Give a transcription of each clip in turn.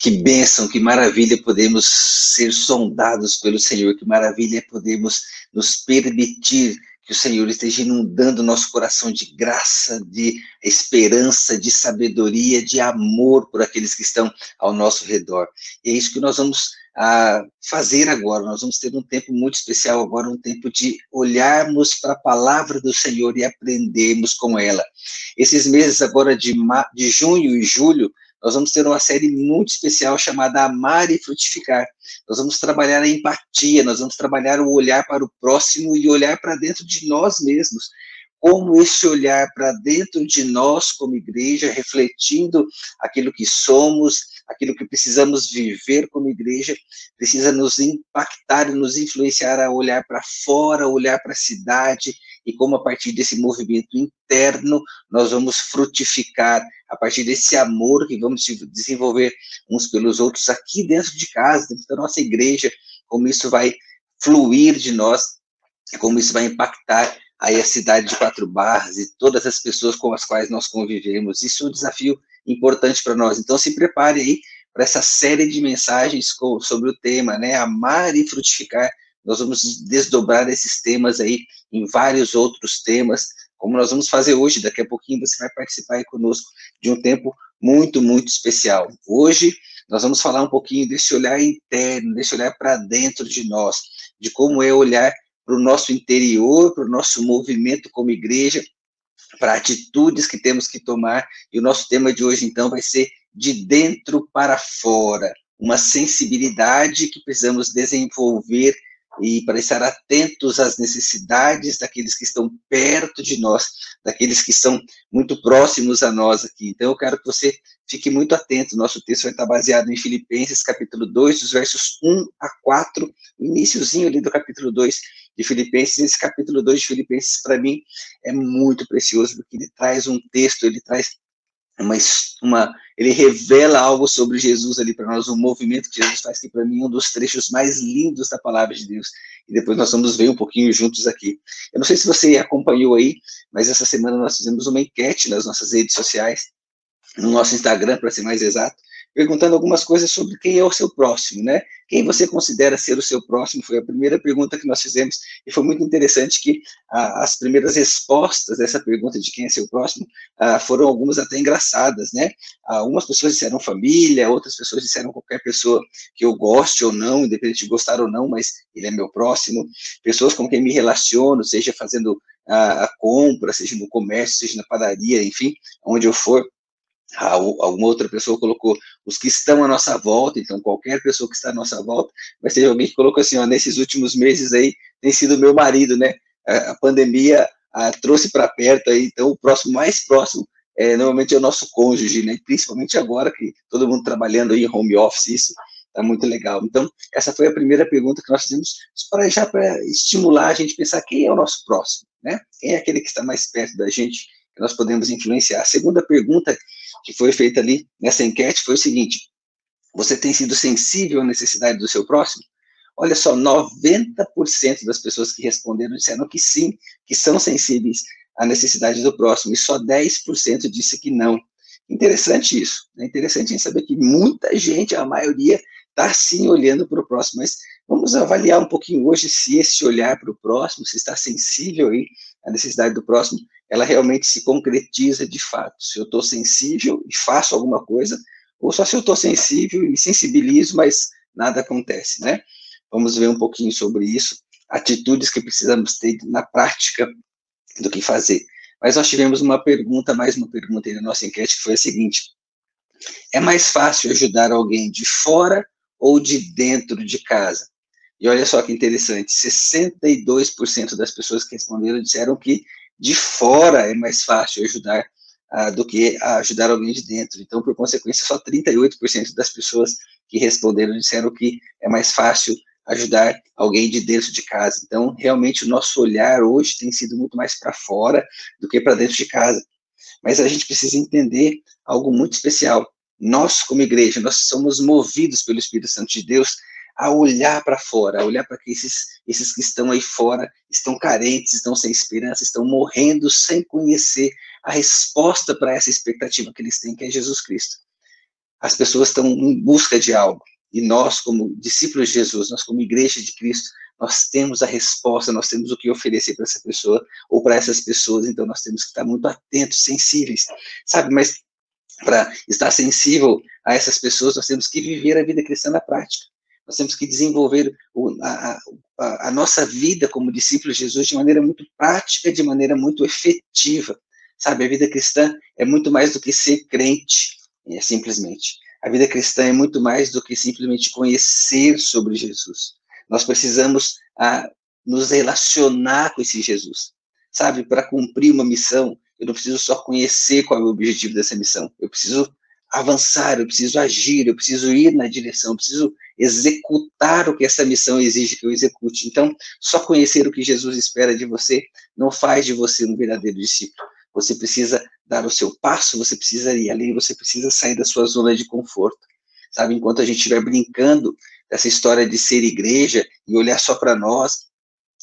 Que bênção, que maravilha podemos ser sondados pelo Senhor, que maravilha podemos nos permitir que o Senhor esteja inundando nosso coração de graça, de esperança, de sabedoria, de amor por aqueles que estão ao nosso redor. E é isso que nós vamos fazer agora. Nós vamos ter um tempo muito especial agora, um tempo de olharmos para a palavra do Senhor e aprendermos com ela. Esses meses agora de junho e julho, nós vamos ter uma série muito especial chamada Amar e Frutificar. Nós vamos trabalhar a empatia, nós vamos trabalhar o olhar para o próximo e olhar para dentro de nós mesmos. Como esse olhar para dentro de nós, como igreja, refletindo aquilo que somos, aquilo que precisamos viver como igreja, precisa nos impactar e nos influenciar a olhar para fora, olhar para a cidade, e como a partir desse movimento interno, nós vamos frutificar, a partir desse amor que vamos desenvolver uns pelos outros aqui dentro de casa, dentro da nossa igreja, como isso vai fluir de nós, como isso vai impactar aí a cidade de Quatro Barras e todas as pessoas com as quais nós convivemos. Isso é um desafio importante para nós. Então, se prepare aí para essa série de mensagens sobre o tema, né? Amar e frutificar. Nós vamos desdobrar esses temas aí em vários outros temas, como nós vamos fazer hoje. Daqui a pouquinho você vai participar aí conosco de um tempo muito, muito especial. Hoje nós vamos falar um pouquinho desse olhar interno, desse olhar para dentro de nós, de como é olhar para o nosso interior, para o nosso movimento como igreja, para atitudes que temos que tomar. E o nosso tema de hoje, então, vai ser de dentro para fora, uma sensibilidade que precisamos desenvolver e para estar atentos às necessidades daqueles que estão perto de nós, daqueles que são muito próximos a nós aqui. Então, eu quero que você fique muito atento. Nosso texto vai estar baseado em Filipenses, capítulo 2, dos versos 1 a 4, o iniciozinho ali do capítulo 2 de Filipenses. Esse capítulo 2 de Filipenses, para mim, é muito precioso, porque ele traz um texto, ele traz ele revela algo sobre Jesus ali para nós, um movimento que Jesus faz, que para mim é um dos trechos mais lindos da palavra de Deus. E depois nós vamos ver um pouquinho juntos aqui. Eu não sei se você acompanhou aí, mas essa semana nós fizemos uma enquete nas nossas redes sociais, no nosso Instagram, para ser mais exato, perguntando algumas coisas sobre quem é o seu próximo, né? Quem você considera ser o seu próximo? Foi a primeira pergunta que nós fizemos, e foi muito interessante que as primeiras respostas dessa pergunta de quem é seu próximo foram algumas até engraçadas, né? Algumas pessoas disseram família, outras pessoas disseram qualquer pessoa que eu goste ou não, independente de gostar ou não, mas ele é meu próximo. Pessoas com quem me relaciono, seja fazendo a compra, seja no comércio, seja na padaria, enfim, onde eu for. Alguma outra pessoa colocou os que estão à nossa volta, então qualquer pessoa que está à nossa volta, mas teve alguém que colocou assim, ó, nesses últimos meses aí, tem sido meu marido, né? A pandemia trouxe para perto aí, então o próximo, mais próximo, normalmente é o nosso cônjuge, né? Principalmente agora que todo mundo trabalhando aí em home office, isso está muito legal. Então, essa foi a primeira pergunta que nós fizemos, para estimular a gente a pensar quem é o nosso próximo, né? Quem é aquele que está mais perto da gente, que nós podemos influenciar. A segunda pergunta que foi feita ali nessa enquete foi o seguinte: você tem sido sensível à necessidade do seu próximo? Olha só, 90% das pessoas que responderam disseram que sim, que são sensíveis à necessidade do próximo, e só 10% disse que não. Interessante isso, é interessante saber que muita gente, a maioria, está sim olhando para o próximo, mas vamos avaliar um pouquinho hoje se esse olhar para o próximo, se está sensível aí à necessidade do próximo, ela realmente se concretiza de fato. Se eu estou sensível e faço alguma coisa, ou só se eu estou sensível e me sensibilizo, mas nada acontece, né? Vamos ver um pouquinho sobre isso, atitudes que precisamos ter na prática do que fazer. Mas nós tivemos mais uma pergunta aí na nossa enquete, que foi a seguinte: é mais fácil ajudar alguém de fora ou de dentro de casa? E olha só que interessante, 62% das pessoas que responderam disseram que de fora é mais fácil ajudar do que ajudar alguém de dentro. Então, por consequência, só 38% das pessoas que responderam disseram que é mais fácil ajudar alguém de dentro de casa. Então, realmente, o nosso olhar hoje tem sido muito mais para fora do que para dentro de casa. Mas a gente precisa entender algo muito especial. Nós, como igreja, nós somos movidos pelo Espírito Santo de Deus a olhar para fora, a olhar para que esses que estão aí fora estão carentes, estão sem esperança, estão morrendo sem conhecer a resposta para essa expectativa que eles têm, que é Jesus Cristo. as pessoas estão em busca de algo. E nós, como discípulos de Jesus, nós como igreja de Cristo, nós temos a resposta, nós temos o que oferecer para essa pessoa, ou para essas pessoas, então nós temos que estar muito atentos, sensíveis, sabe? Mas para estar sensível a essas pessoas, nós temos que viver a vida cristã na prática. Nós temos que desenvolver a nossa vida como discípulos de Jesus de maneira muito prática, de maneira muito efetiva. Sabe, a vida cristã é muito mais do que ser crente, simplesmente. A vida cristã é muito mais do que simplesmente conhecer sobre Jesus. Nós precisamos nos relacionar com esse Jesus. Sabe, para cumprir uma missão, eu não preciso só conhecer qual é o objetivo dessa missão. Eu preciso avançar, eu preciso agir, eu preciso ir na direção, eu preciso executar o que essa missão exige que eu execute. Então, só conhecer o que Jesus espera de você não faz de você um verdadeiro discípulo. Você precisa dar o seu passo, você precisa ir além, você precisa sair da sua zona de conforto. Sabe, enquanto a gente estiver brincando dessa história de ser igreja e olhar só para nós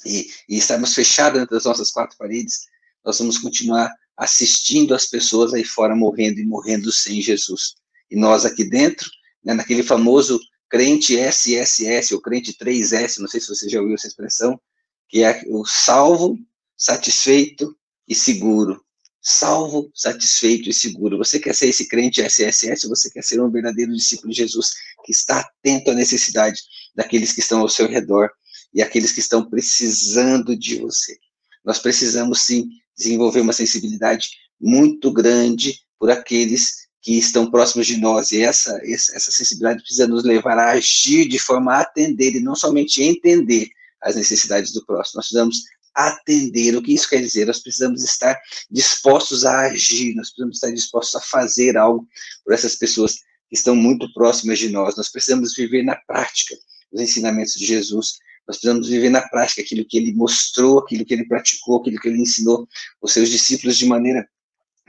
e estarmos fechados entre as nossas quatro paredes, nós vamos continuar assistindo as pessoas aí fora morrendo e morrendo sem Jesus. E nós aqui dentro, né, naquele famoso crente SSS, ou crente 3S, não sei se você já ouviu essa expressão, que é o salvo, satisfeito e seguro. Salvo, satisfeito e seguro. Você quer ser esse crente SSS, ou você quer ser um verdadeiro discípulo de Jesus, que está atento à necessidade daqueles que estão ao seu redor e aqueles que estão precisando de você. Nós precisamos, sim, desenvolver uma sensibilidade muito grande por aqueles que estão próximos de nós, e essa sensibilidade precisa nos levar a agir de forma a atender, e não somente entender as necessidades do próximo. Nós precisamos atender. O que isso quer dizer? Nós precisamos estar dispostos a agir, nós precisamos estar dispostos a fazer algo por essas pessoas que estão muito próximas de nós. Nós precisamos viver na prática os ensinamentos de Jesus. Nós precisamos viver na prática aquilo que ele mostrou, aquilo que ele praticou, aquilo que ele ensinou aos seus discípulos, de maneira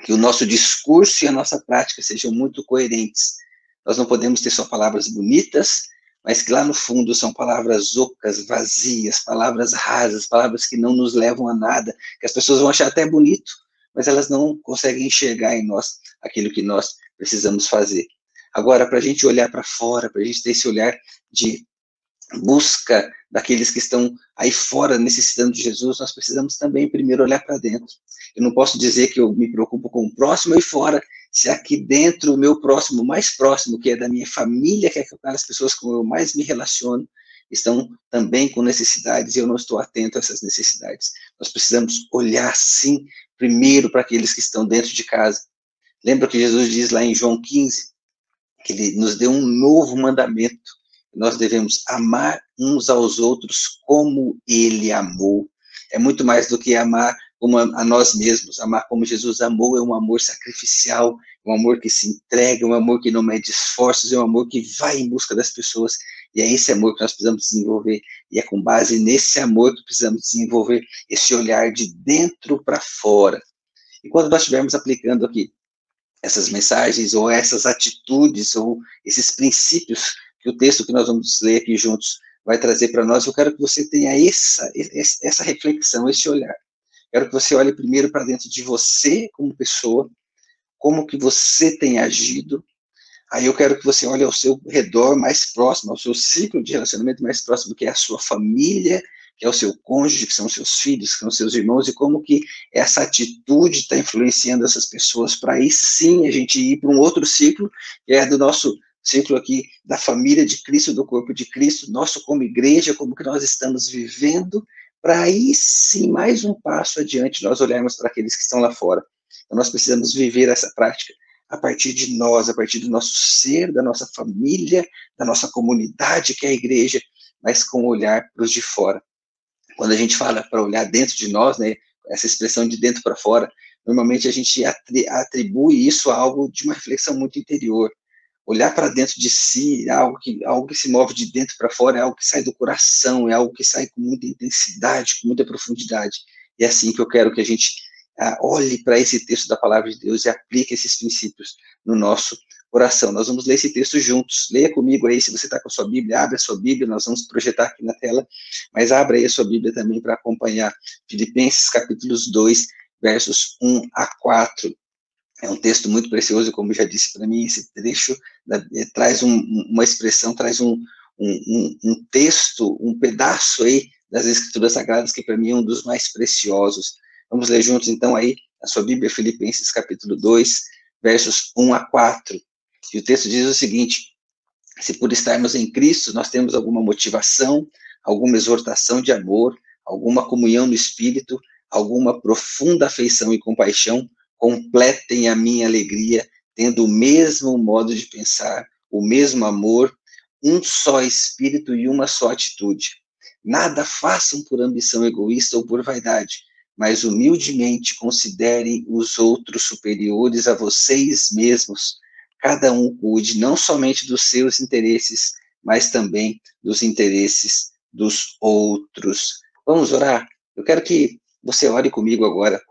que o nosso discurso e a nossa prática sejam muito coerentes. Nós não podemos ter só palavras bonitas, mas que lá no fundo são palavras ocas, vazias, palavras rasas, palavras que não nos levam a nada, que as pessoas vão achar até bonito, mas elas não conseguem enxergar em nós aquilo que nós precisamos fazer. Agora, para a gente olhar para fora, para a gente ter esse olhar de busca daqueles que estão aí fora necessitando de Jesus, nós precisamos também primeiro olhar para dentro. Eu não posso dizer que eu me preocupo com o próximo aí fora, se aqui dentro o meu próximo, mais próximo, que é da minha família, que é aquelas pessoas com eu mais me relaciono, estão também com necessidades e eu não estou atento a essas necessidades. Nós precisamos olhar, sim, primeiro para aqueles que estão dentro de casa. Lembra que Jesus diz lá em João 15, que ele nos deu um novo mandamento. Nós devemos amar uns aos outros como ele amou. É muito mais do que amar como a nós mesmos. Amar como Jesus amou é um amor sacrificial, um amor que se entrega, um amor que não mede esforços, é um amor que vai em busca das pessoas. E é esse amor que nós precisamos desenvolver. E é com base nesse amor que precisamos desenvolver esse olhar de dentro para fora. E quando nós estivermos aplicando aqui essas mensagens, ou essas atitudes, ou esses princípios que o texto que nós vamos ler aqui juntos vai trazer para nós, eu quero que você tenha essa reflexão, esse olhar. Quero que você olhe primeiro para dentro de você como pessoa, como que você tem agido. Aí eu quero que você olhe ao seu redor mais próximo, ao seu ciclo de relacionamento mais próximo, que é a sua família, que é o seu cônjuge, que são os seus filhos, que são os seus irmãos, e como que essa atitude está influenciando essas pessoas, para aí sim a gente ir para um outro ciclo, que é do nosso ciclo aqui da família de Cristo, do corpo de Cristo, nosso como igreja, como que nós estamos vivendo, para aí sim, mais um passo adiante, nós olharmos para aqueles que estão lá fora. Então nós precisamos viver essa prática a partir de nós, a partir do nosso ser, da nossa família, da nossa comunidade, que é a igreja, mas com o olhar para os de fora. Quando a gente fala para olhar dentro de nós, né, essa expressão de dentro para fora, normalmente a gente atribui isso a algo de uma reflexão muito interior. Olhar para dentro de si é algo que se move de dentro para fora, é algo que sai do coração, é algo que sai com muita intensidade, com muita profundidade. E é assim que eu quero que a gente olhe para esse texto da palavra de Deus e aplique esses princípios no nosso coração. Nós vamos ler esse texto juntos. Leia comigo aí, se você está com a sua Bíblia, abre a sua Bíblia, nós vamos projetar aqui na tela, mas abra aí a sua Bíblia também para acompanhar Filipenses capítulos 2, versos 1 a 4. É um texto muito precioso, como já disse para mim, esse trecho traz uma expressão, traz um texto, um pedaço aí das Escrituras Sagradas, que para mim é um dos mais preciosos. Vamos ler juntos, então, aí, a sua Bíblia, Filipenses, capítulo 2, versos 1 a 4. E o texto diz o seguinte: se por estarmos em Cristo, nós temos alguma motivação, alguma exortação de amor, alguma comunhão no Espírito, alguma profunda afeição e compaixão, completem a minha alegria, tendo o mesmo modo de pensar, o mesmo amor, um só Espírito e uma só atitude. Nada façam por ambição egoísta ou por vaidade, mas humildemente considerem os outros superiores a vocês mesmos. Cada um cuide não somente dos seus interesses, mas também dos interesses dos outros. Vamos orar? Eu quero que você ore comigo agora,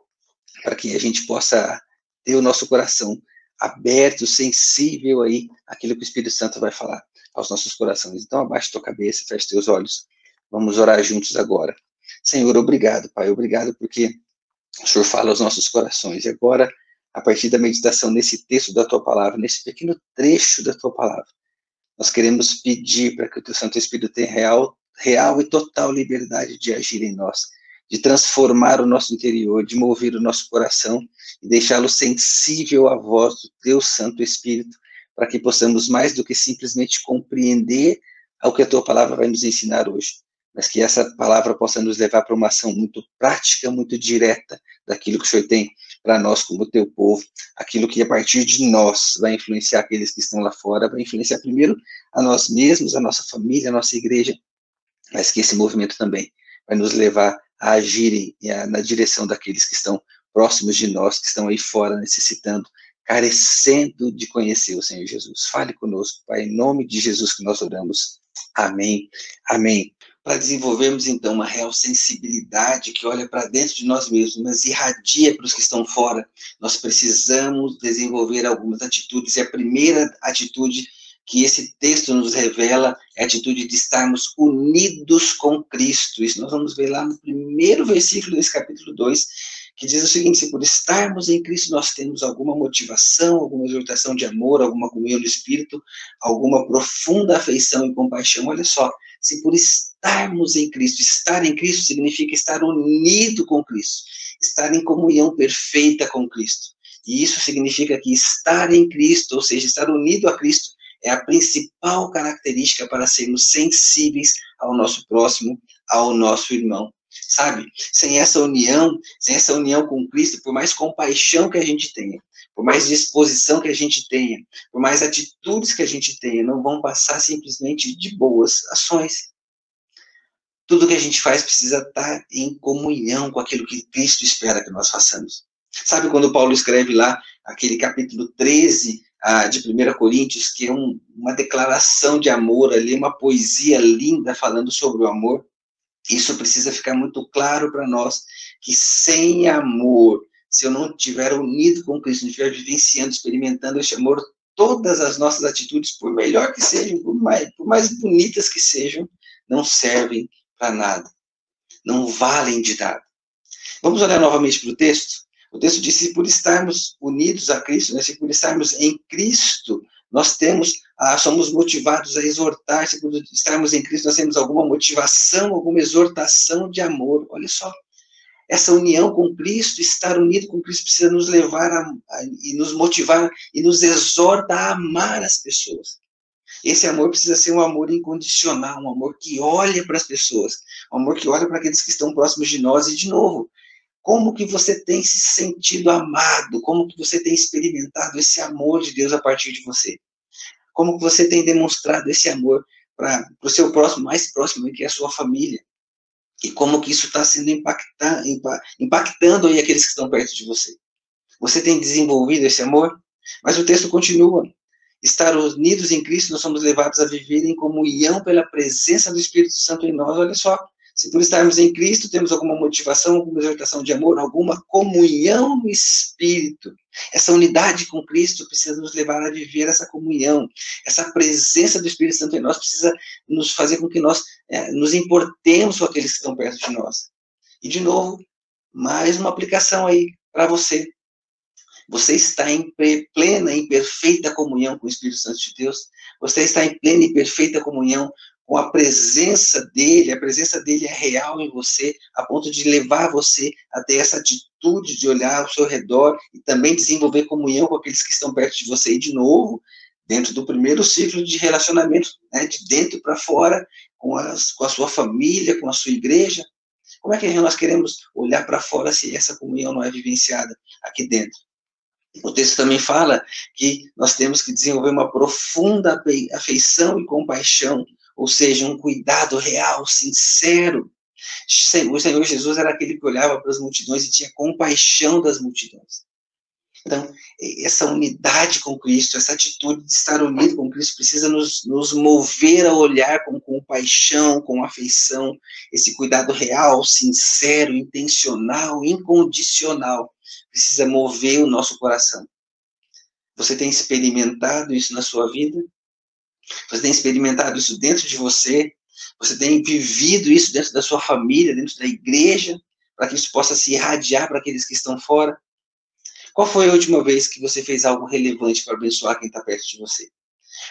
para que a gente possa ter o nosso coração aberto, sensível aí àquilo que o Espírito Santo vai falar aos nossos corações. Então, abaixa tua cabeça, fecha teus olhos. Vamos orar juntos agora. Senhor, obrigado, Pai, obrigado porque o Senhor fala aos nossos corações. E agora, a partir da meditação nesse texto da tua palavra, nesse pequeno trecho da tua palavra, nós queremos pedir para que o teu Santo Espírito tenha real e total liberdade de agir em nós, de transformar o nosso interior, de mover o nosso coração e deixá-lo sensível à voz do teu Santo Espírito, para que possamos mais do que simplesmente compreender ao que a tua palavra vai nos ensinar hoje, mas que essa palavra possa nos levar para uma ação muito prática, muito direta daquilo que o Senhor tem para nós como teu povo, aquilo que a partir de nós vai influenciar aqueles que estão lá fora, vai influenciar primeiro a nós mesmos, a nossa família, a nossa igreja, mas que esse movimento também vai nos levar a agirem na direção daqueles que estão próximos de nós, que estão aí fora necessitando, carecendo de conhecer o Senhor Jesus. Fale conosco, Pai, em nome de Jesus que nós oramos. Amém. Amém. Para desenvolvermos, então, uma real sensibilidade que olha para dentro de nós mesmos, mas irradia para os que estão fora, nós precisamos desenvolver algumas atitudes, e a primeira atitude que esse texto nos revela é a atitude de estarmos unidos com Cristo. Isso nós vamos ver lá no primeiro versículo desse capítulo 2, que diz o seguinte: se por estarmos em Cristo nós temos alguma motivação, alguma exortação de amor, alguma comunhão do Espírito, alguma profunda afeição e compaixão. Olha só, se por estarmos em Cristo, estar em Cristo significa estar unido com Cristo, estar em comunhão perfeita com Cristo. E isso significa que estar em Cristo, ou seja, estar unido a Cristo, é a principal característica para sermos sensíveis ao nosso próximo, ao nosso irmão. Sabe, sem essa união com Cristo, por mais compaixão que a gente tenha, por mais disposição que a gente tenha, por mais atitudes que a gente tenha, não vão passar simplesmente de boas ações. Tudo que a gente faz precisa estar em comunhão com aquilo que Cristo espera que nós façamos. Sabe quando Paulo escreve lá, aquele capítulo 13 de 1 Coríntios, que é uma declaração de amor ali, uma poesia linda falando sobre o amor? Isso precisa ficar muito claro para nós, que sem amor, se eu não estiver unido com Cristo, não estiver vivenciando, experimentando esse amor, todas as nossas atitudes, por melhor que sejam, por mais bonitas que sejam, não servem para nada, não valem de nada. Vamos olhar novamente para o texto? O texto diz: se por estarmos unidos a Cristo, né, se por estarmos em Cristo, nós somos motivados a exortar, se por estarmos em Cristo, nós temos alguma motivação, alguma exortação de amor. Olha só, essa união com Cristo, estar unido com Cristo, precisa nos levar e nos motivar e nos exorta a amar as pessoas. Esse amor precisa ser um amor incondicional, um amor que olha para as pessoas, um amor que olha para aqueles que estão próximos de nós. E, de novo, como que você tem se sentido amado? Como que você tem experimentado esse amor de Deus a partir de você? Como que você tem demonstrado esse amor para o seu próximo, mais próximo, que é a sua família? E como que isso está sendo impactando aí aqueles que estão perto de você? Você tem desenvolvido esse amor? Mas o texto continua: estar unidos em Cristo, nós somos levados a viver em comunhão pela presença do Espírito Santo em nós. Olha só, se por estarmos em Cristo, temos alguma motivação, alguma exortação de amor, alguma comunhão no Espírito. Essa unidade com Cristo precisa nos levar a viver essa comunhão. Essa presença do Espírito Santo em nós precisa nos fazer com que nós nos importemos com aqueles que estão perto de nós. E, de novo, mais uma aplicação aí para você. Você está em plena e perfeita comunhão com o Espírito Santo de Deus? Você está em plena e perfeita comunhão com a presença dele? A presença dele é real em você, a ponto de levar você a ter essa atitude de olhar ao seu redor e também desenvolver comunhão com aqueles que estão perto de você. E, de novo, dentro do primeiro ciclo de relacionamento, né, de dentro para fora, com a sua família, com a sua igreja. Como é que nós queremos olhar para fora se essa comunhão não é vivenciada aqui dentro? O texto também fala que nós temos que desenvolver uma profunda afeição e compaixão, ou seja, um cuidado real, sincero. O Senhor Jesus era aquele que olhava para as multidões e tinha compaixão das multidões. Então, essa unidade com Cristo, essa atitude de estar unido com Cristo precisa nos mover a olhar com compaixão, com afeição, esse cuidado real, sincero, intencional, incondicional, precisa mover o nosso coração. Você tem experimentado isso na sua vida? Você tem experimentado isso dentro de você? Você tem vivido isso dentro da sua família, dentro da igreja, para que isso possa se irradiar para aqueles que estão fora? Qual foi a última vez que você fez algo relevante para abençoar quem está perto de você?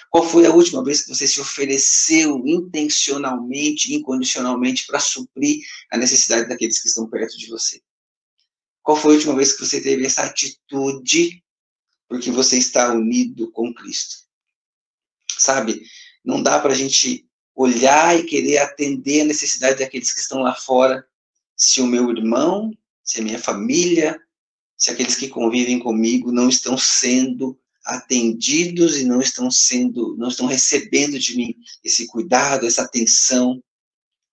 Qual foi a última vez que você se ofereceu intencionalmente, incondicionalmente, para suprir a necessidade daqueles que estão perto de você? Qual foi a última vez que você teve essa atitude porque você está unido com Cristo? Sabe, não dá para a gente olhar e querer atender a necessidade daqueles que estão lá fora, se o meu irmão, se a minha família, se aqueles que convivem comigo não estão sendo atendidos e não estão recebendo de mim esse cuidado, essa atenção.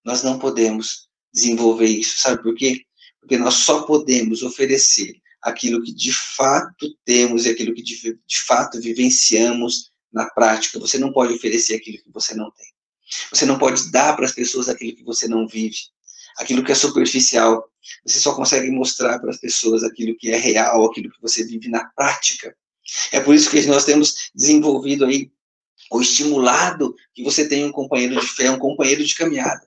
Nós não podemos desenvolver isso, sabe por quê? Porque nós só podemos oferecer aquilo que de fato temos e aquilo que de fato vivenciamos na prática. Você não pode oferecer aquilo que você não tem. Você não pode dar para as pessoas aquilo que você não vive. Aquilo que é superficial. Você só consegue mostrar para as pessoas aquilo que é real, aquilo que você vive na prática. É por isso que nós temos desenvolvido aí, ou estimulado, que você tenha um companheiro de fé, um companheiro de caminhada.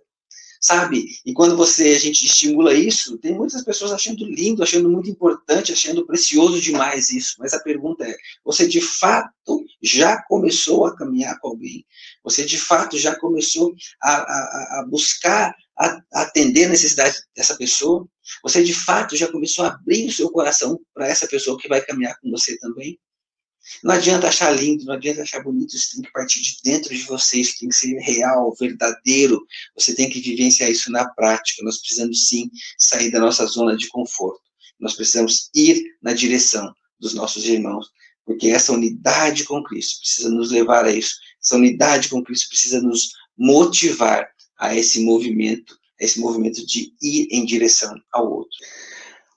Sabe? E quando a gente estimula isso, tem muitas pessoas achando lindo, achando muito importante, achando precioso demais isso. Mas a pergunta é, você de fato já começou a caminhar com alguém? Você de fato já começou a buscar atender a necessidade dessa pessoa? Você de fato já começou a abrir o seu coração para essa pessoa que vai caminhar com você também? Não adianta achar lindo, não adianta achar bonito, isso tem que partir de dentro de você, isso tem que ser real, verdadeiro, você tem que vivenciar isso na prática. Nós precisamos sim sair da nossa zona de conforto, nós precisamos ir na direção dos nossos irmãos, porque essa unidade com Cristo precisa nos levar a isso, essa unidade com Cristo precisa nos motivar a esse movimento de ir em direção ao outro.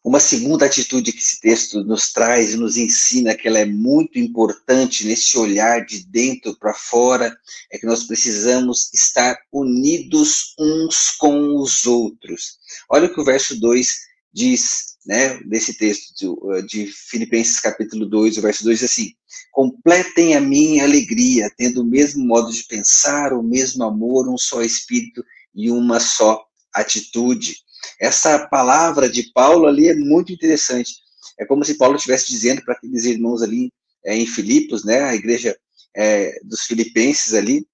Uma segunda atitude que esse texto nos traz e nos ensina que ela é muito importante nesse olhar de dentro para fora, é que nós precisamos estar unidos uns com os outros. Olha o que o verso 2 diz, né, desse texto de Filipenses capítulo 2, o verso 2 diz assim: completem a minha alegria, tendo o mesmo modo de pensar, o mesmo amor, um só espírito e uma só atitude. Essa palavra de Paulo ali é muito interessante. É como se Paulo estivesse dizendo para aqueles irmãos ali em Filipos, né, a igreja dos filipenses ali,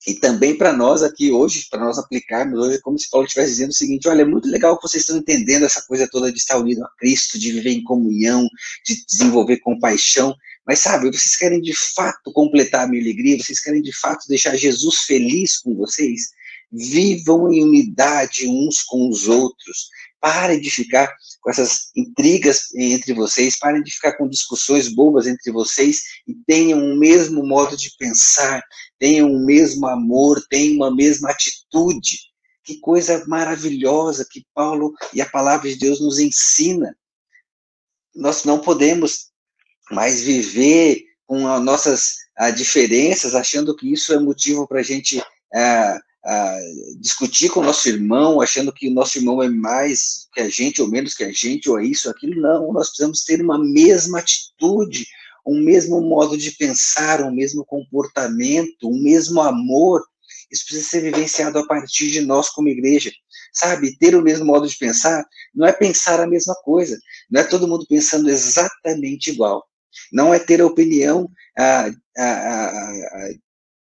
e também para nós aqui hoje, para nós aplicarmos hoje, é como se Paulo estivesse dizendo o seguinte: olha, é muito legal que vocês estão entendendo essa coisa toda de estar unido a Cristo, de viver em comunhão, de desenvolver compaixão, mas sabe, vocês querem de fato completar a minha alegria, vocês querem de fato deixar Jesus feliz com vocês? Vivam em unidade uns com os outros. Parem de ficar com essas intrigas entre vocês, parem de ficar com discussões bobas entre vocês e tenham o mesmo modo de pensar, tenham o mesmo amor, tenham a mesma atitude. Que coisa maravilhosa que Paulo e a palavra de Deus nos ensina. Nós não podemos mais viver com as nossas diferenças, achando que isso é motivo para a gente discutir com o nosso irmão, achando que o nosso irmão é mais que a gente, ou menos que a gente, ou é isso, aquilo. Não, nós precisamos ter uma mesma atitude, um mesmo modo de pensar, um mesmo comportamento, um mesmo amor. Isso precisa ser vivenciado a partir de nós como igreja, sabe? Ter o mesmo modo de pensar não é pensar a mesma coisa, não é todo mundo pensando exatamente igual, não é ter a opinião ah, ah, ah,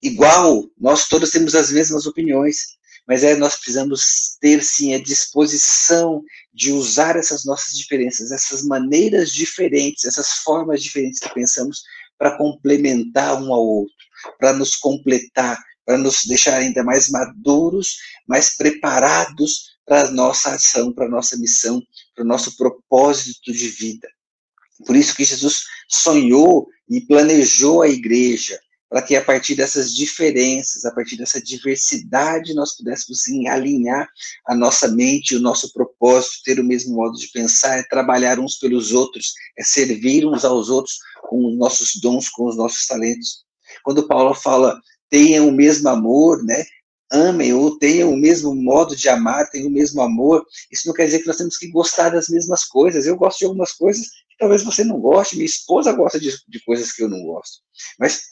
igual, nós todos temos as mesmas opiniões, mas nós precisamos ter, sim, a disposição de usar essas nossas diferenças, essas maneiras diferentes, essas formas diferentes que pensamos para complementar um ao outro, para nos completar, para nos deixar ainda mais maduros, mais preparados para a nossa ação, para a nossa missão, para o nosso propósito de vida. Por isso que Jesus sonhou e planejou a igreja, para que a partir dessas diferenças, a partir dessa diversidade, nós pudéssemos sim alinhar a nossa mente, o nosso propósito, ter o mesmo modo de pensar, é trabalhar uns pelos outros, é servir uns aos outros com os nossos dons, com os nossos talentos. Quando Paulo fala, tenham o mesmo amor, né? Amem ou tenham o mesmo modo de amar, tenham o mesmo amor, isso não quer dizer que nós temos que gostar das mesmas coisas. Eu gosto de algumas coisas que talvez você não goste, minha esposa gosta de coisas que eu não gosto, mas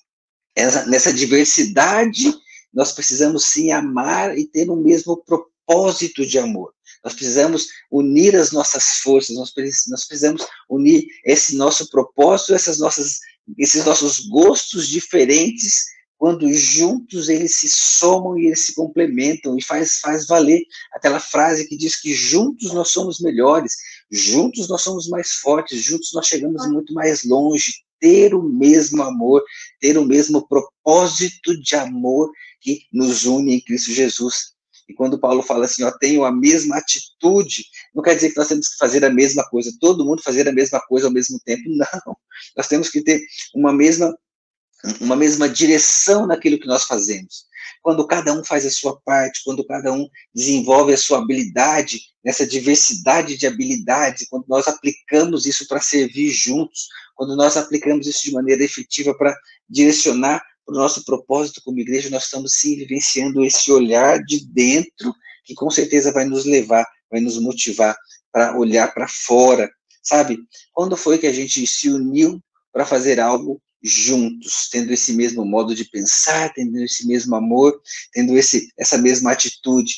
nessa diversidade, nós precisamos sim amar e ter o mesmo propósito de amor. Nós precisamos unir as nossas forças, nós precisamos unir esse nosso propósito, esses nossos gostos diferentes, quando juntos eles se somam e eles se complementam, e faz valer aquela frase que diz que juntos nós somos melhores, juntos nós somos mais fortes, juntos nós chegamos muito mais longe. Ter o mesmo amor, ter o mesmo propósito de amor que nos une em Cristo Jesus. E quando Paulo fala assim, ó, tenho a mesma atitude, não quer dizer que nós temos que fazer a mesma coisa, todo mundo fazer a mesma coisa ao mesmo tempo, não. Nós temos que ter uma mesma direção naquilo que nós fazemos. Quando cada um faz a sua parte, quando cada um desenvolve a sua habilidade, nessa diversidade de habilidades, quando nós aplicamos isso para servir juntos, quando nós aplicamos isso de maneira efetiva para direcionar o nosso propósito como igreja, nós estamos sim vivenciando esse olhar de dentro, que com certeza vai nos levar, vai nos motivar para olhar para fora, sabe? Quando foi que a gente se uniu para fazer algo juntos, tendo esse mesmo modo de pensar, tendo esse mesmo amor, tendo essa mesma atitude?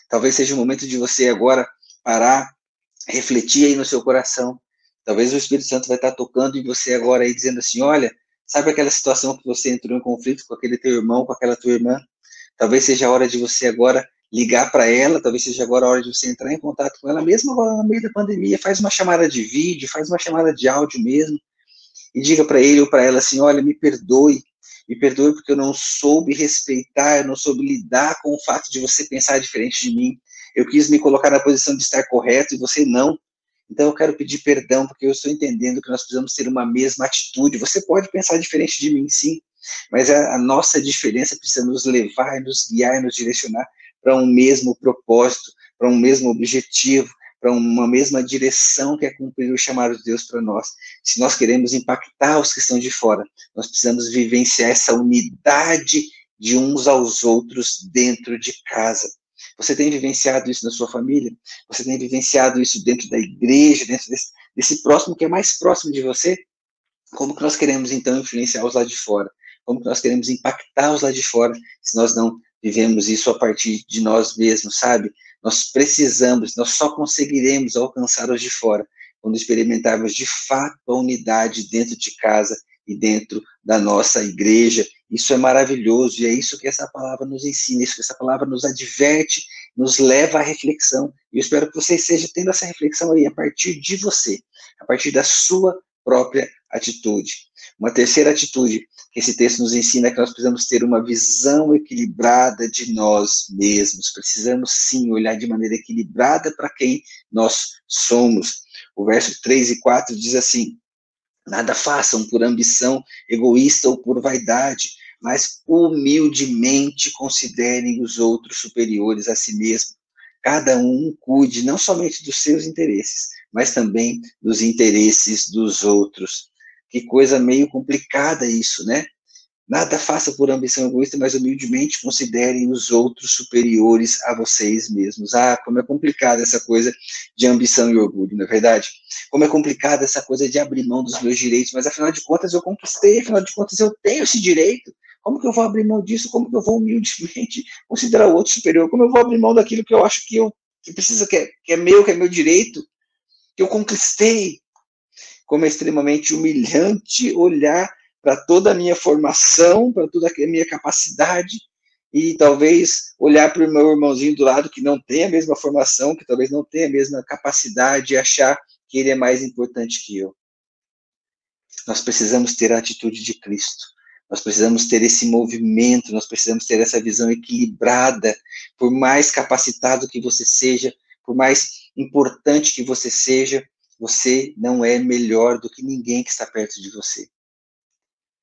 Talvez seja o momento de você agora parar, refletir aí no seu coração. Talvez o Espírito Santo vai estar tocando em você agora aí, dizendo assim, olha, sabe aquela situação que você entrou em conflito com aquele teu irmão, com aquela tua irmã? Talvez seja a hora de você agora ligar para ela, talvez seja agora a hora de você entrar em contato com ela, mesmo agora no meio da pandemia, faz uma chamada de vídeo, faz uma chamada de áudio mesmo, e diga para ele ou para ela assim, olha, me perdoe porque eu não soube respeitar, eu não soube lidar com o fato de você pensar diferente de mim, eu quis me colocar na posição de estar correto e você não, então eu quero pedir perdão porque eu estou entendendo que nós precisamos ter uma mesma atitude, você pode pensar diferente de mim, sim, mas a nossa diferença precisa nos levar, nos guiar, nos direcionar para um mesmo propósito, para um mesmo objetivo, para uma mesma direção que é cumprir o chamado de Deus para nós. Se nós queremos impactar os que estão de fora, nós precisamos vivenciar essa unidade de uns aos outros dentro de casa. Você tem vivenciado isso na sua família? Você tem vivenciado isso dentro da igreja, dentro desse próximo que é mais próximo de você? Como que nós queremos, então, influenciar os lá de fora? Como que nós queremos impactar os lá de fora se nós não vivemos isso a partir de nós mesmos, sabe? Nós precisamos, nós só conseguiremos alcançar os de fora quando experimentarmos de fato a unidade dentro de casa e dentro da nossa igreja. Isso é maravilhoso e é isso que essa palavra nos ensina, isso que essa palavra nos adverte, nos leva à reflexão. E eu espero que você esteja tendo essa reflexão aí a partir de você, a partir da sua própria atitude. Uma terceira atitude que esse texto nos ensina é que nós precisamos ter uma visão equilibrada de nós mesmos. Precisamos, sim, olhar de maneira equilibrada para quem nós somos. O verso 3 e 4 diz assim, nada façam por ambição egoísta ou por vaidade, mas humildemente considerem os outros superiores a si mesmo. Cada um cuide não somente dos seus interesses, mas também dos interesses dos outros. Que coisa meio complicada isso, né? Nada faça por ambição egoísta, mas humildemente considerem os outros superiores a vocês mesmos. Ah, como é complicada essa coisa de ambição e orgulho, não é verdade? Como é complicada essa coisa de abrir mão dos meus direitos, mas afinal de contas eu conquistei, afinal de contas eu tenho esse direito. Como que eu vou abrir mão disso? Como que eu vou humildemente considerar o outro superior? Como eu vou abrir mão daquilo que eu acho que precisa, que é meu direito, que eu conquistei? Como é extremamente humilhante olhar para toda a minha formação, para toda a minha capacidade, e talvez olhar para o meu irmãozinho do lado que não tem a mesma formação, que talvez não tenha a mesma capacidade, e achar que ele é mais importante que eu. Nós precisamos ter a atitude de Cristo. Nós precisamos ter esse movimento, nós precisamos ter essa visão equilibrada. Por mais capacitado que você seja, por mais importante que você não é melhor do que ninguém que está perto de você.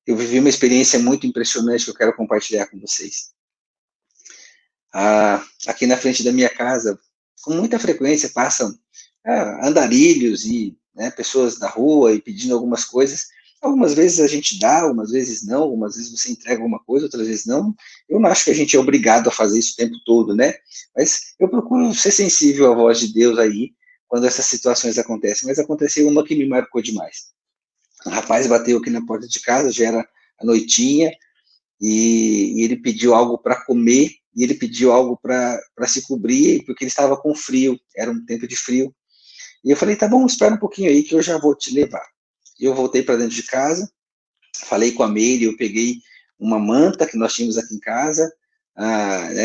Eu vivi uma experiência muito impressionante que eu quero compartilhar com vocês. Aqui na frente da minha casa, com muita frequência, passam andarilhos e pessoas da rua e pedindo algumas coisas. Algumas vezes a gente dá, algumas vezes não, algumas vezes você entrega alguma coisa, outras vezes não. Eu não acho que a gente é obrigado a fazer isso o tempo todo, né? Mas eu procuro ser sensível à voz de Deus aí, quando essas situações acontecem. Mas aconteceu uma que me marcou demais. Um rapaz bateu aqui na porta de casa, já era a noitinha, e ele pediu algo para comer, e ele pediu algo para se cobrir, porque ele estava com frio, era um tempo de frio. E eu falei, tá bom, espera um pouquinho aí que eu já vou te levar. E eu voltei para dentro de casa, falei com a Meire, eu peguei uma manta que nós tínhamos aqui em casa,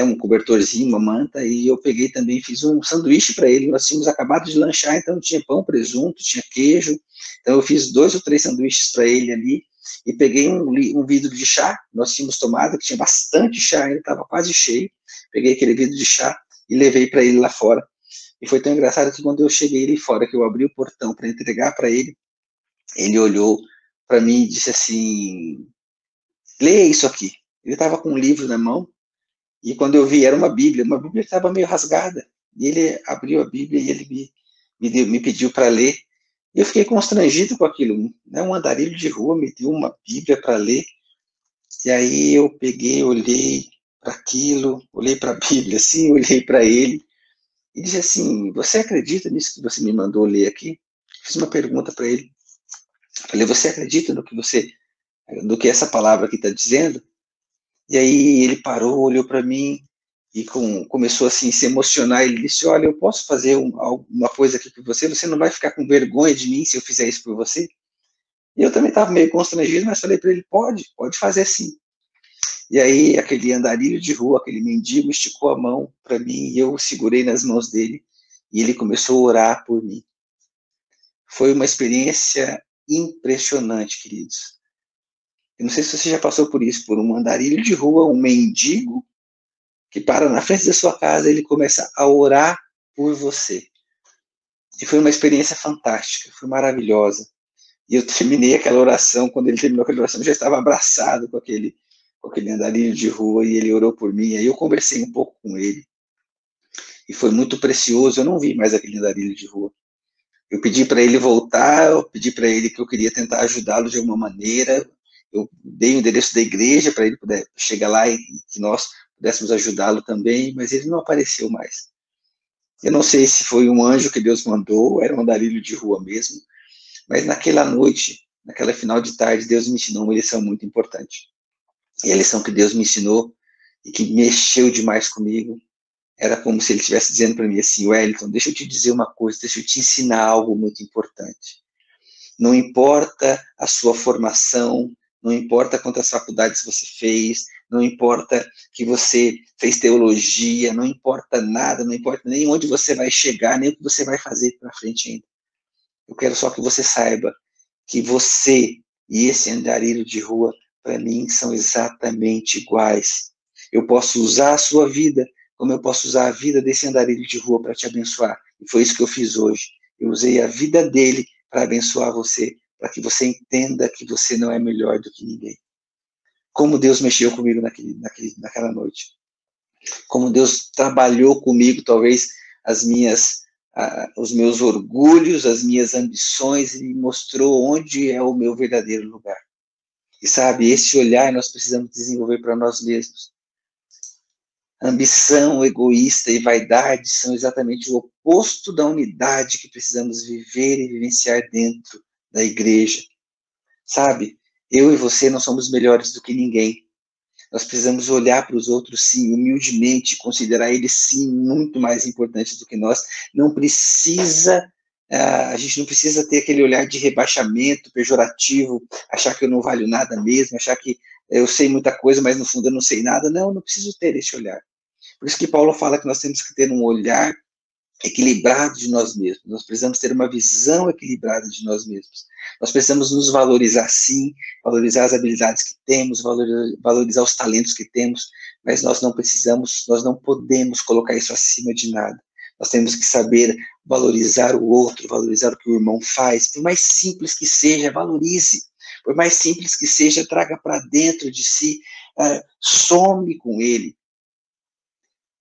um cobertorzinho, uma manta, e eu peguei também, fiz um sanduíche para ele. Nós tínhamos acabado de lanchar, então tinha pão, presunto, tinha queijo, então eu fiz 2 ou 3 sanduíches para ele ali, e peguei um vidro de chá, nós tínhamos tomado, que tinha bastante chá, ele estava quase cheio, peguei aquele vidro de chá e levei para ele lá fora. E foi tão engraçado que quando eu cheguei ali fora, que eu abri o portão para entregar para ele, ele olhou para mim e disse assim, leia isso aqui. Ele estava com um livro na mão, e quando eu vi, era uma Bíblia que estava meio rasgada. E ele abriu a Bíblia e ele me pediu para ler. E eu fiquei constrangido com aquilo. Um andarilho de rua me deu uma Bíblia para ler. E aí eu peguei, olhei para aquilo, olhei para a Bíblia assim, olhei para ele, e disse assim, você acredita nisso que você me mandou ler aqui? Fiz uma pergunta para ele. Falei, você acredita no que essa palavra aqui está dizendo? E aí ele parou, olhou para mim e começou assim a se emocionar. Ele disse, olha, eu posso fazer uma coisa aqui por você? Você não vai ficar com vergonha de mim se eu fizer isso por você? E eu também estava meio constrangido, mas falei para ele, pode fazer sim. E aí aquele andarilho de rua, aquele mendigo esticou a mão para mim e eu segurei nas mãos dele e ele começou a orar por mim. Foi uma experiência impressionante, queridos. Eu não sei se você já passou por isso, por um andarilho de rua, um mendigo que para na frente da sua casa, ele começa a orar por você. E foi uma experiência fantástica, foi maravilhosa. E eu terminei aquela oração, quando ele terminou aquela oração, eu já estava abraçado com aquele andarilho de rua, e ele orou por mim. Aí eu conversei um pouco com ele, e foi muito precioso. Eu não vi mais aquele andarilho de rua. Eu pedi para ele voltar, eu pedi para ele que eu queria tentar ajudá-lo de alguma maneira. Eu dei o endereço da igreja para ele poder chegar lá e que nós pudéssemos ajudá-lo também, mas ele não apareceu mais. Eu não sei se foi um anjo que Deus mandou, era um andarilho de rua mesmo, mas naquela noite, naquela final de tarde, Deus me ensinou uma lição muito importante. E a lição que Deus me ensinou e que mexeu demais comigo, era como se ele estivesse dizendo para mim assim, Wellington, deixa eu te dizer uma coisa, deixa eu te ensinar algo muito importante. Não importa a sua formação, não importa quantas faculdades você fez, não importa que você fez teologia, não importa nada, não importa nem onde você vai chegar, nem o que você vai fazer para frente ainda. Eu quero só que você saiba que você e esse andarilho de rua, para mim, são exatamente iguais. Eu posso usar a sua vida, como eu posso usar a vida desse andarilho de rua para te abençoar. E foi isso que eu fiz hoje. Eu usei a vida dele para abençoar você, para que você entenda que você não é melhor do que ninguém. Como Deus mexeu comigo naquela noite. Como Deus trabalhou comigo, talvez, os meus orgulhos, as minhas ambições, e mostrou onde é o meu verdadeiro lugar. E sabe, esse olhar nós precisamos desenvolver para nós mesmos. Ambição, egoísta e vaidade são exatamente o oposto da unidade que precisamos viver e vivenciar dentro da igreja. Sabe, eu e você não somos melhores do que ninguém. Nós precisamos olhar para os outros, sim, humildemente, considerar eles, sim, muito mais importantes do que nós. Não precisa, a gente não precisa ter aquele olhar de rebaixamento pejorativo, achar que eu não valho nada mesmo, achar que eu sei muita coisa, mas no fundo eu não sei nada. Não, eu não preciso ter esse olhar. Por isso que Paulo fala que nós temos que ter um olhar equilibrado de nós mesmos. Nós precisamos ter uma visão equilibrada de nós mesmos. Nós precisamos nos valorizar, sim, valorizar as habilidades que temos, valorizar os talentos que temos, mas nós não precisamos, nós não podemos colocar isso acima de nada. Nós temos que saber valorizar o outro, valorizar o que o irmão faz, por mais simples que seja, valorize. Por mais simples que seja, traga para dentro de si, some com ele.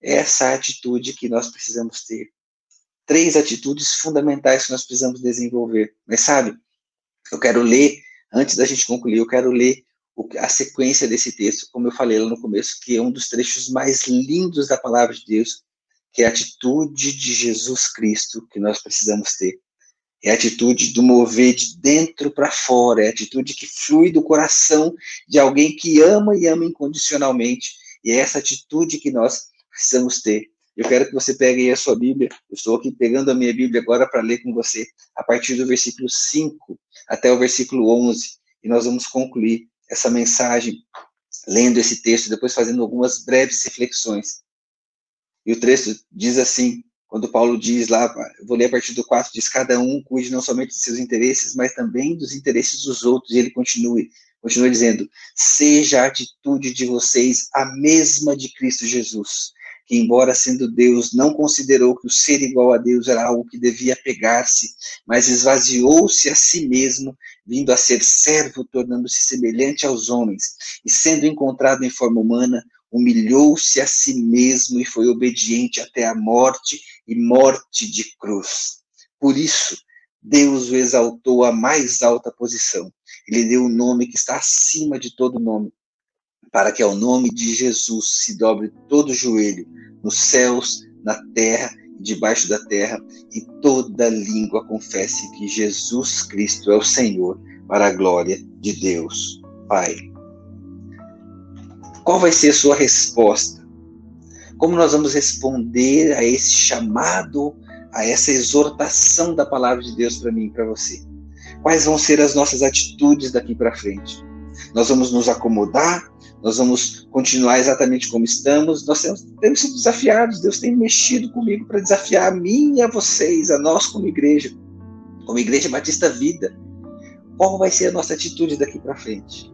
Essa atitude que nós precisamos ter. 3 atitudes fundamentais que nós precisamos desenvolver. Mas sabe, eu quero ler, antes da gente concluir, eu quero ler a sequência desse texto, como eu falei lá no começo, que é um dos trechos mais lindos da palavra de Deus, que é a atitude de Jesus Cristo que nós precisamos ter. É a atitude do mover de dentro para fora, é a atitude que flui do coração de alguém que ama e ama incondicionalmente. E é essa atitude que nós precisamos ter. Eu quero que você pegue aí a sua Bíblia. Eu estou aqui pegando a minha Bíblia agora para ler com você, a partir do versículo 5 até o versículo 11. E nós vamos concluir essa mensagem lendo esse texto, depois fazendo algumas breves reflexões. E o texto diz assim, quando Paulo diz lá, eu vou ler a partir do 4, diz, cada um cuide não somente de seus interesses, mas também dos interesses dos outros. E ele continua dizendo, seja a atitude de vocês a mesma de Cristo Jesus, que embora sendo Deus, não considerou que o ser igual a Deus era algo que devia pegar-se, mas esvaziou-se a si mesmo, vindo a ser servo, tornando-se semelhante aos homens, e sendo encontrado em forma humana, humilhou-se a si mesmo e foi obediente até a morte, e morte de cruz. Por isso, Deus o exaltou à mais alta posição. Ele deu o nome que está acima de todo nome, para que ao nome de Jesus se dobre todo o joelho, nos céus, na terra e debaixo da terra, e toda língua confesse que Jesus Cristo é o Senhor, para a glória de Deus Pai. Qual vai ser a sua resposta? Como nós vamos responder a esse chamado, a essa exortação da palavra de Deus para mim e para você? Quais vão ser as nossas atitudes daqui para frente? Nós vamos nos acomodar? Nós vamos continuar exatamente como estamos? Nós temos sido desafiados. Deus tem mexido comigo para desafiar a mim e a vocês, a nós como Igreja Batista Vida. Qual vai ser a nossa atitude daqui para frente?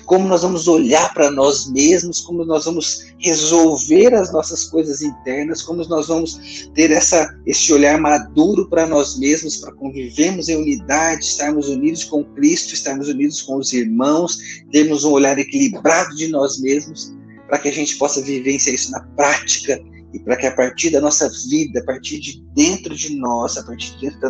Como nós vamos olhar para nós mesmos, como nós vamos resolver as nossas coisas internas, como nós vamos ter esse olhar maduro para nós mesmos, para convivermos em unidade, estarmos unidos com Cristo, estarmos unidos com os irmãos, termos um olhar equilibrado de nós mesmos, para que a gente possa vivenciar isso na prática e para que a partir da nossa vida, a partir de dentro de nós, a partir de dentro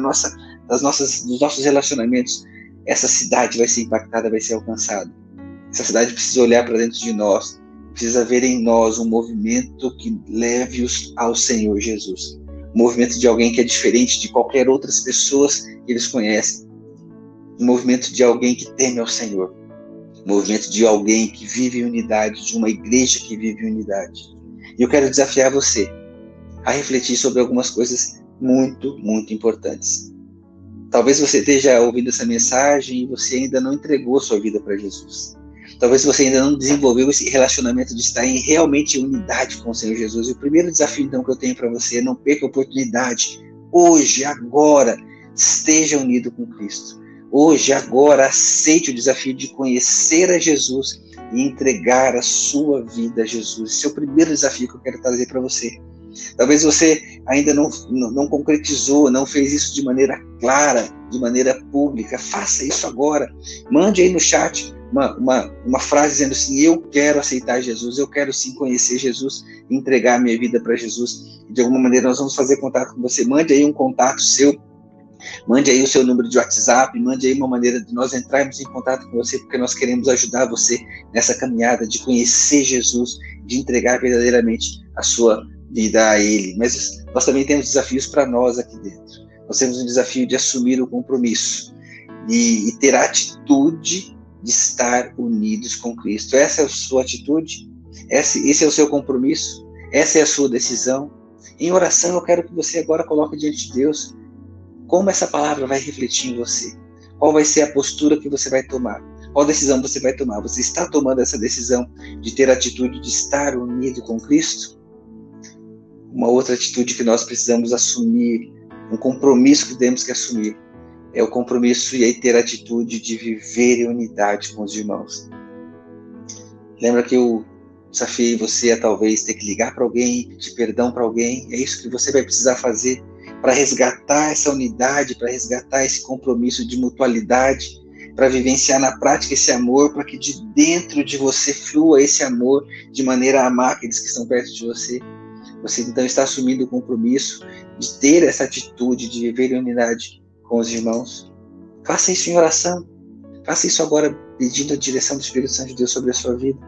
dos nossos relacionamentos, essa cidade vai ser impactada, vai ser alcançada. Essa cidade precisa olhar para dentro de nós, precisa ver em nós um movimento que leve-os ao Senhor Jesus. Um movimento de alguém que é diferente de qualquer outras pessoas que eles conhecem. Um movimento de alguém que teme ao Senhor. Um movimento de alguém que vive em unidade, de uma igreja que vive em unidade. E eu quero desafiar você a refletir sobre algumas coisas muito, muito importantes. Talvez você esteja ouvindo essa mensagem e você ainda não entregou sua vida para Jesus. Talvez você ainda não desenvolveu esse relacionamento de estar realmente em unidade com o Senhor Jesus. E o primeiro desafio, então, que eu tenho para você é não perca a oportunidade. Hoje, agora, esteja unido com Cristo. Hoje, agora, aceite o desafio de conhecer a Jesus e entregar a sua vida a Jesus. Esse é o primeiro desafio que eu quero trazer para você. Talvez você ainda não concretizou, não fez isso de maneira clara, de maneira pública. Faça isso agora. Mande aí no chat uma frase dizendo assim, eu quero aceitar Jesus, eu quero sim conhecer Jesus, entregar a minha vida para Jesus. De alguma maneira nós vamos fazer contato com você. Mande aí um contato seu, mande aí o seu número de WhatsApp, mande aí uma maneira de nós entrarmos em contato com você, porque nós queremos ajudar você nessa caminhada de conhecer Jesus, de entregar verdadeiramente a sua vida a Ele. Mas nós também temos desafios para nós aqui dentro. Nós temos um desafio de assumir o compromisso e ter a atitude de estar unidos com Cristo. Essa é a sua atitude? Esse é o seu compromisso? Essa é a sua decisão? Em oração, eu quero que você agora coloque diante de Deus como essa palavra vai refletir em você. Qual vai ser a postura que você vai tomar? Qual decisão você vai tomar? Você está tomando essa decisão de ter a atitude de estar unido com Cristo? Uma outra atitude que nós precisamos assumir, um compromisso que temos que assumir, é o compromisso e aí ter a atitude de viver em unidade com os irmãos. Lembra que eu desafiei você a talvez ter que ligar para alguém, pedir perdão para alguém? É isso que você vai precisar fazer para resgatar essa unidade, para resgatar esse compromisso de mutualidade, para vivenciar na prática esse amor, para que de dentro de você flua esse amor de maneira a amar aqueles que estão perto de você. Você então está assumindo o compromisso de ter essa atitude de viver em unidade com os irmãos. Faça isso em oração. Faça isso agora pedindo a direção do Espírito Santo de Deus sobre a sua vida.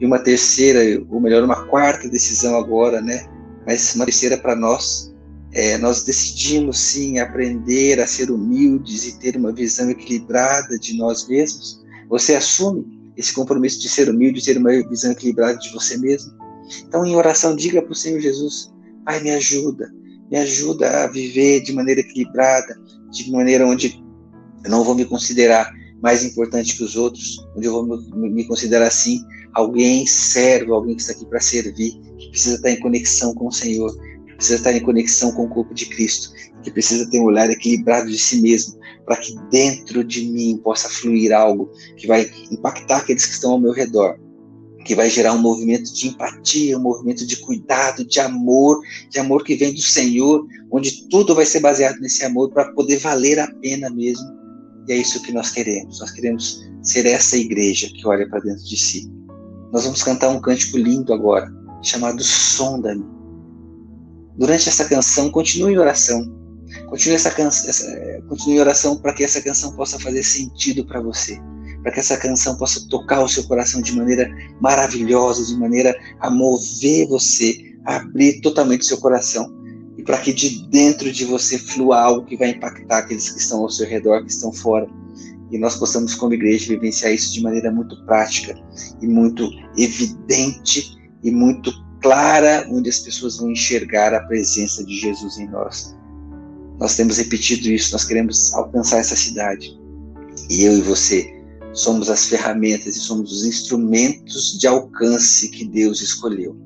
E uma terceira, ou melhor, uma quarta decisão agora, né? Mas uma terceira para nós. Nós decidimos sim aprender a ser humildes e ter uma visão equilibrada de nós mesmos. Você assume esse compromisso de ser humilde e ter uma visão equilibrada de você mesmo? Então, em oração, diga para o Senhor Jesus: Pai, me ajuda a viver de maneira equilibrada, de maneira onde eu não vou me considerar mais importante que os outros, onde eu vou me considerar assim, alguém servo, alguém que está aqui para servir, que precisa estar em conexão com o Senhor, que precisa estar em conexão com o corpo de Cristo, que precisa ter um olhar equilibrado de si mesmo, para que dentro de mim possa fluir algo que vai impactar aqueles que estão ao meu redor, que vai gerar um movimento de empatia, um movimento de cuidado, de amor que vem do Senhor, onde tudo vai ser baseado nesse amor para poder valer a pena mesmo. E é isso que nós queremos ser essa igreja que olha para dentro de si. Nós vamos cantar um cântico lindo agora, chamado Sonda-me. Durante essa canção, continue em oração. Continue em oração para que essa canção possa fazer sentido para você, para que essa canção possa tocar o seu coração de maneira maravilhosa, de maneira a mover você, a abrir totalmente o seu coração, e para que de dentro de você flua algo que vai impactar aqueles que estão ao seu redor, que estão fora, e nós possamos como igreja vivenciar isso de maneira muito prática, e muito evidente, e muito clara, onde as pessoas vão enxergar a presença de Jesus em nós. Nós temos repetido isso, nós queremos alcançar essa cidade, e eu e você somos as ferramentas e somos os instrumentos de alcance que Deus escolheu.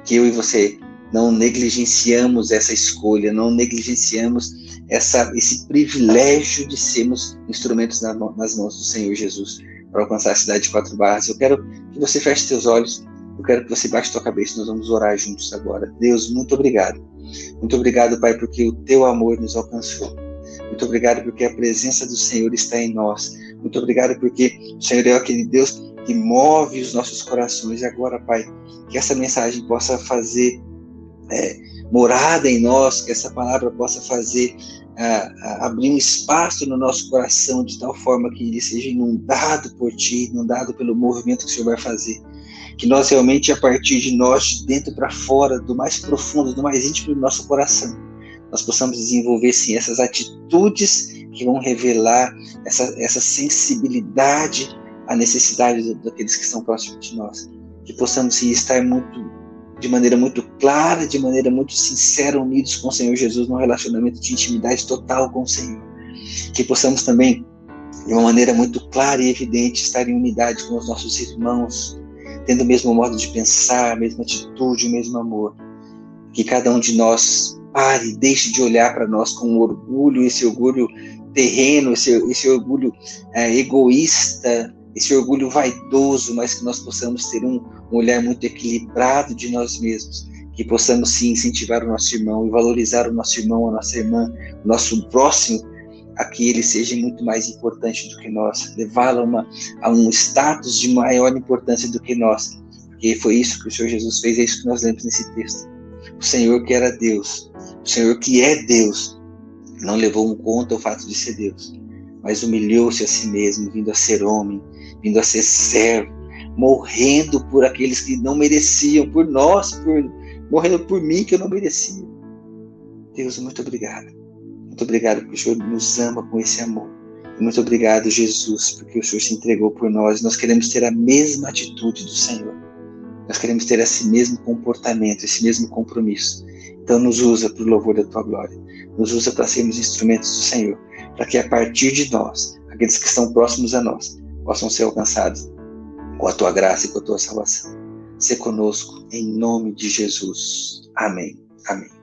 Que eu e você não negligenciamos essa escolha, não negligenciamos esse privilégio de sermos instrumentos nas mãos do Senhor Jesus para alcançar a cidade de Quatro Barras. Eu quero que você feche seus olhos, eu quero que você baixe sua cabeça e nós vamos orar juntos agora. Deus, muito obrigado. Muito obrigado, Pai, porque o teu amor nos alcançou. Muito obrigado porque a presença do Senhor está em nós. Muito obrigado porque o Senhor é aquele Deus que move os nossos corações. E agora, Pai, que essa mensagem possa fazer morada em nós, que essa palavra possa fazer abrir um espaço no nosso coração de tal forma que ele seja inundado por Ti, inundado pelo movimento que o Senhor vai fazer. Que nós realmente, a partir de nós, de dentro para fora, do mais profundo, do mais íntimo do nosso coração, nós possamos desenvolver, sim, essas atitudes que vão revelar essa sensibilidade à necessidade daqueles que estão próximos de nós. Que possamos, sim, estar de maneira muito clara, de maneira muito sincera, unidos com o Senhor Jesus, num relacionamento de intimidade total com o Senhor. Que possamos também, de uma maneira muito clara e evidente, estar em unidade com os nossos irmãos, tendo o mesmo modo de pensar, a mesma atitude, o mesmo amor. Que cada um de nós pare, deixe de olhar para nós com orgulho, esse orgulho terreno, esse orgulho egoísta, esse orgulho vaidoso, mas que nós possamos ter um olhar muito equilibrado de nós mesmos, que possamos sim incentivar o nosso irmão e valorizar o nosso irmão, a nossa irmã, o nosso próximo, a que ele seja muito mais importante do que nós, levá-lo a um status de maior importância do que nós, porque foi isso que o Senhor Jesus fez, é isso que nós lemos nesse texto. O Senhor que era Deus, o Senhor que é Deus, não levou em conta o fato de ser Deus, mas humilhou-se a si mesmo, vindo a ser homem, vindo a ser servo, morrendo por aqueles que não mereciam, por nós, morrendo por mim que eu não merecia. Deus, muito obrigado. Muito obrigado porque o Senhor nos ama com esse amor. Muito obrigado, Jesus, porque o Senhor se entregou por nós. Nós queremos ter a mesma atitude do Senhor. Nós queremos ter esse mesmo comportamento, esse mesmo compromisso. Então nos usa para o louvor da Tua glória. Nos usa para sermos instrumentos do Senhor, para que a partir de nós, aqueles que estão próximos a nós, possam ser alcançados com a Tua graça e com a Tua salvação. Sê conosco, em nome de Jesus. Amém. Amém.